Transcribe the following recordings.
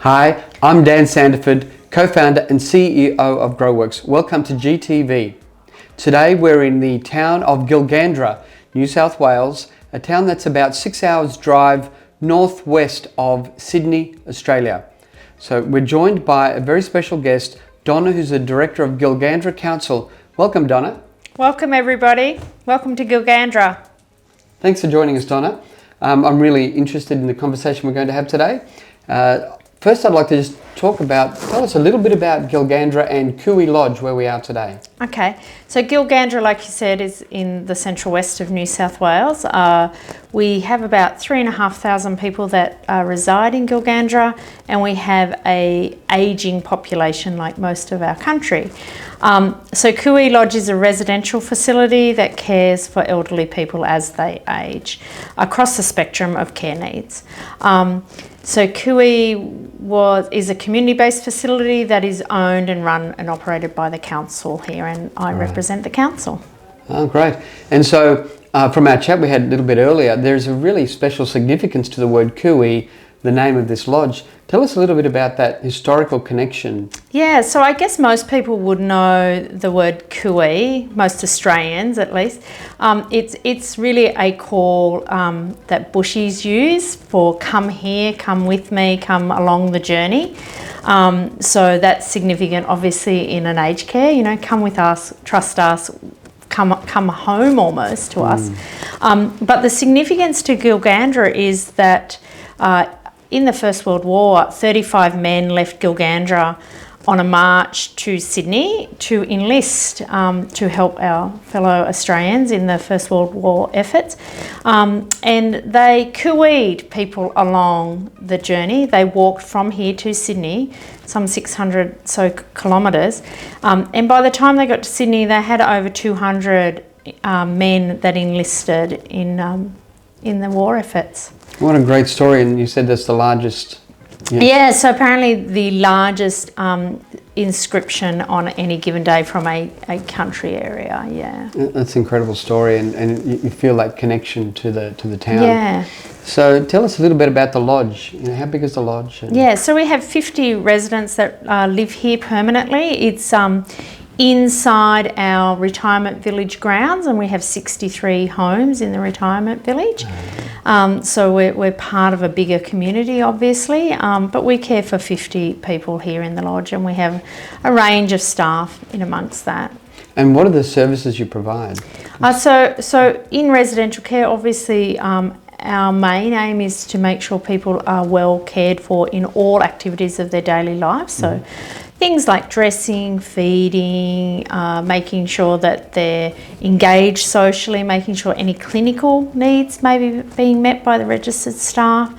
Hi, I'm Dan Sanderford, co-founder and CEO of GrowWorks. Welcome to GTV. Today we're in the town of Gilgandra, New South Wales, a town that's about 6 hours drive northwest of Sydney, Australia. So we're joined by a very special guest, Donna, who's the director of Gilgandra Council. Welcome, Donna. Welcome everybody. Welcome to Gilgandra. Thanks for joining us, Donna. I'm really interested in the conversation we're going to have today. First, I'd like to just tell us a little bit about Gilgandra and Cooey Lodge, where we are today. Okay, so Gilgandra, like you said, is in the central west of New South Wales. We have about 3,500 people that reside in Gilgandra, and we have a ageing population like most of our country. So Cooey Lodge is a residential facility that cares for elderly people as they age across the spectrum of care needs. So Cooey is a community-based facility that is owned and run and operated by the council here, and I represent the council. Oh, great. And so from our chat we had a little bit earlier, there's a really special significance to the word Cooey, the name of this lodge. Tell us a little bit about that historical connection. Yeah, so I guess most people would know the word Cooey, most Australians at least. It's really a call that bushies use for come here, come with me, come along the journey. So that's significant obviously in an aged care, come with us, trust us, come home almost to us. But the significance to Gilgandra is that in the First World War, 35 men left Gilgandra on a march to Sydney to enlist to help our fellow Australians in the First World War efforts. And they cooeyed people along the journey. They walked from here to Sydney, some 600 kilometres. And by the time they got to Sydney, they had over 200 men that enlisted in the war efforts. What a great story, and you said that's the largest. Yeah, so apparently the largest inscription on any given day from a country area, yeah. That's an incredible story, and you feel that connection to the town. Yeah. So tell us a little bit about the lodge. How big is the lodge? Yeah, so we have 50 residents that live here permanently. It's inside our retirement village grounds, and we have 63 homes in the retirement village. So we're part of a bigger community obviously, but we care for 50 people here in the lodge, and we have a range of staff in amongst that. And what are the services you provide? So in residential care, obviously our main aim is to make sure people are well cared for in all activities of their daily lives. So things like dressing, feeding, making sure that they're engaged socially, making sure any clinical needs may be being met by the registered staff,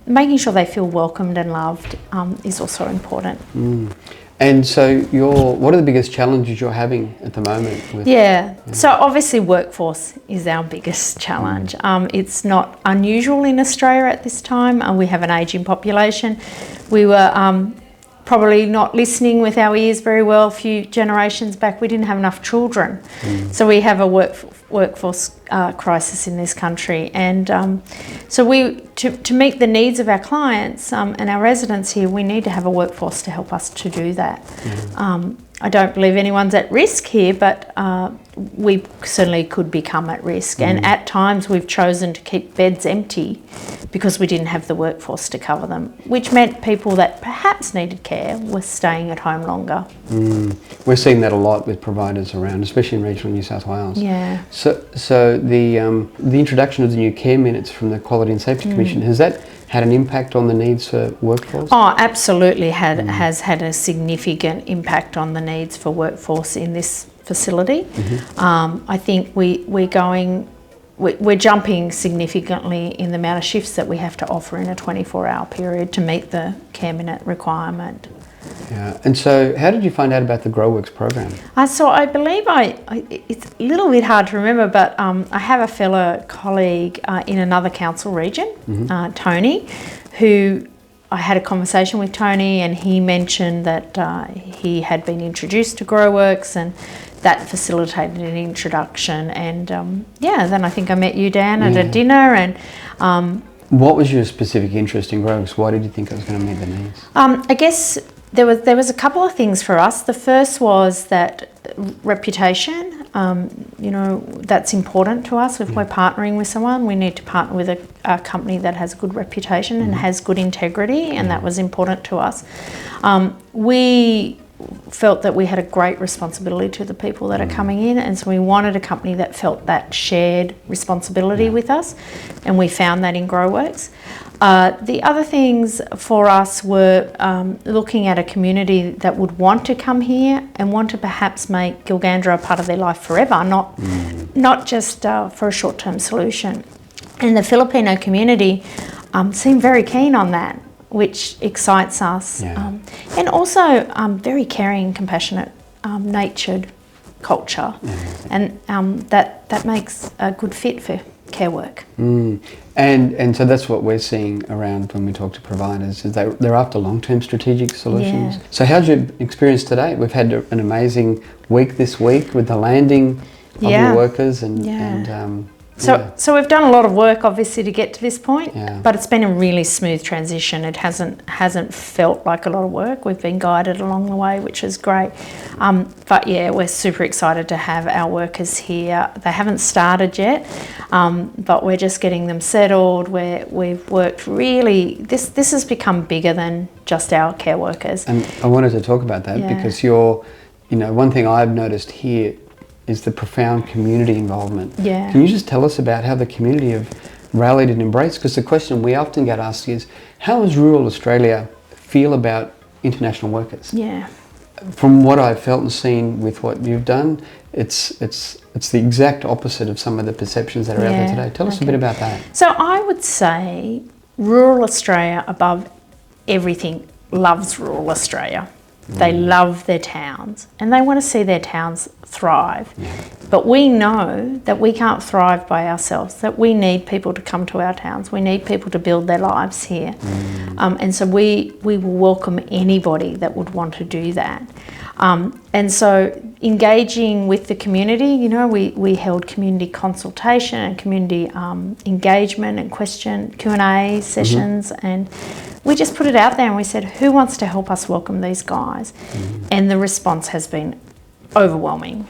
making sure they feel welcomed and loved is also important. And so what are the biggest challenges you're having at the moment? So obviously workforce is our biggest challenge. It's not unusual in Australia at this time. We have an ageing population. We were probably not listening with our ears very well a few generations back. We didn't have enough children. So we have a workforce crisis in this country, and so to meet the needs of our clients and our residents here, we need to have a workforce to help us to do that. I don't believe anyone's at risk here, but we certainly could become at risk, and at times we've chosen to keep beds empty because we didn't have the workforce to cover them, which meant people that perhaps needed care were staying at home longer. We're seeing that a lot with providers around, especially in regional New South Wales. Yeah. So the introduction of the new care minutes from the Quality and Safety Commission, has that had an impact on the needs for workforce? Oh, absolutely has had a significant impact on the needs for workforce in this facility. I think we're jumping significantly in the amount of shifts that we have to offer in a 24-hour period to meet the care minute requirement. Yeah, and so how did you find out about the GrowWorks program? So I believe it's a little bit hard to remember, but I have a fellow colleague in another council region, Tony, who I had a conversation with Tony, and he mentioned that he had been introduced to GrowWorks, and that facilitated an introduction. And then I think I met you, Dan, at a dinner, and What was your specific interest in GrowWorks? Why did you think it was going to meet the needs? I guess there was a couple of things for us. The first was that reputation. That's important to us. If we're partnering with someone, we need to partner with a company that has a good reputation and has good integrity, and that was important to us. We felt that we had a great responsibility to the people that are coming in, and so we wanted a company that felt that shared responsibility with us, and we found that in GrowWorks. The other things for us were looking at a community that would want to come here and want to perhaps make Gilgandra a part of their life forever, not just for a short-term solution. And the Filipino community seemed very keen on that, which excites us. And also very caring, compassionate, natured culture. And that makes a good fit for care work. And so that's what we're seeing around when we talk to providers, is they're after long-term strategic solutions. So how's your experience today? We've had an amazing week this week with the landing of your workers So we've done a lot of work, obviously, to get to this point, but it's been a really smooth transition. It hasn't felt like a lot of work. We've been guided along the way, which is great. But yeah, we're super excited to have our workers here. They haven't started yet, but we're just getting them settled. We've worked really. This has become bigger than just our care workers. And I wanted to talk about that because one thing I've noticed here is the profound community involvement. Can you just tell us about how the community have rallied and embraced? Because the question we often get asked is, how does rural Australia feel about international workers? From what I've felt and seen with what you've done, it's the exact opposite of some of the perceptions that are out there today. Tell us a bit about that. So I would say rural Australia, above everything, loves rural Australia. They love their towns and they want to see their towns thrive. But we know that we can't thrive by ourselves, that we need people to come to our towns. We need people to build their lives here. And so we will welcome anybody that would want to do that. And so engaging with the community, we held community consultation and community engagement and Q&A sessions, and we just put it out there and we said, who wants to help us welcome these guys? And the response has been overwhelming.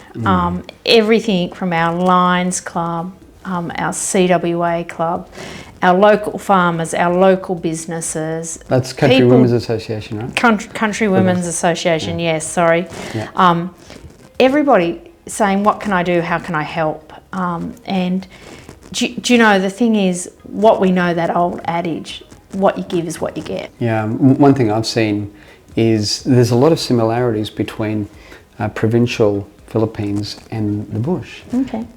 Everything from our Lions Club, our CWA Club, our local farmers, our local businesses. That's Country Women's Association, right? Country Women's Association, yes, sorry. Everybody saying, what can I do, how can I help? And do you know, the thing is, what we know, that old adage, what you give is what you get. One thing I've seen is there's a lot of similarities between provincial Philippines and the bush.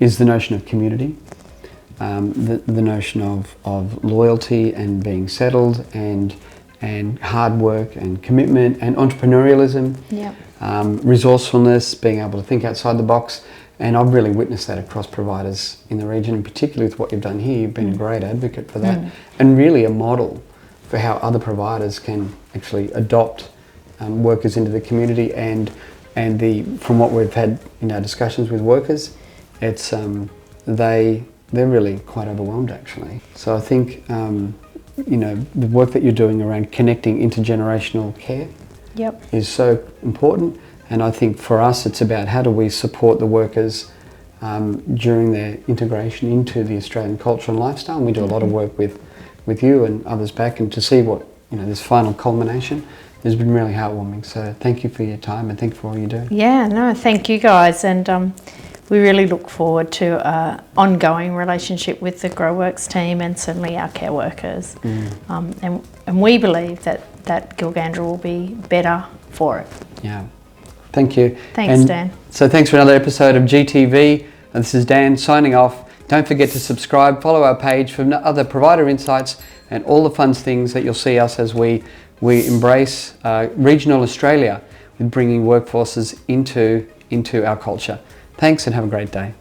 Is the notion of community, the notion of loyalty and being settled, and hard work and commitment and entrepreneurialism, resourcefulness, being able to think outside the box. And I've really witnessed that across providers in the region, and particularly with what you've done here. You've been a great advocate for that, and really a model for how other providers can actually adopt workers into the community. And from what we've had in our discussions with workers, it's they're really quite overwhelmed actually. So I think the work that you're doing around connecting intergenerational care is so important. And I think for us, it's about how do we support the workers during their integration into the Australian culture and lifestyle. And we do a lot of work with you and others back, and to see what this final culmination has been really heartwarming. So thank you for your time, and thank you for all you do. Thank you guys, and we really look forward to an ongoing relationship with the GrowWorks team and certainly our care workers. And we believe that Gilgandra will be better for it. Thank you. Thanks, Dan. So thanks for another episode of GTV. And this is Dan signing off. Don't forget to subscribe, follow our page for other provider insights and all the fun things that you'll see us as we embrace regional Australia with bringing workforces into our culture. Thanks and have a great day.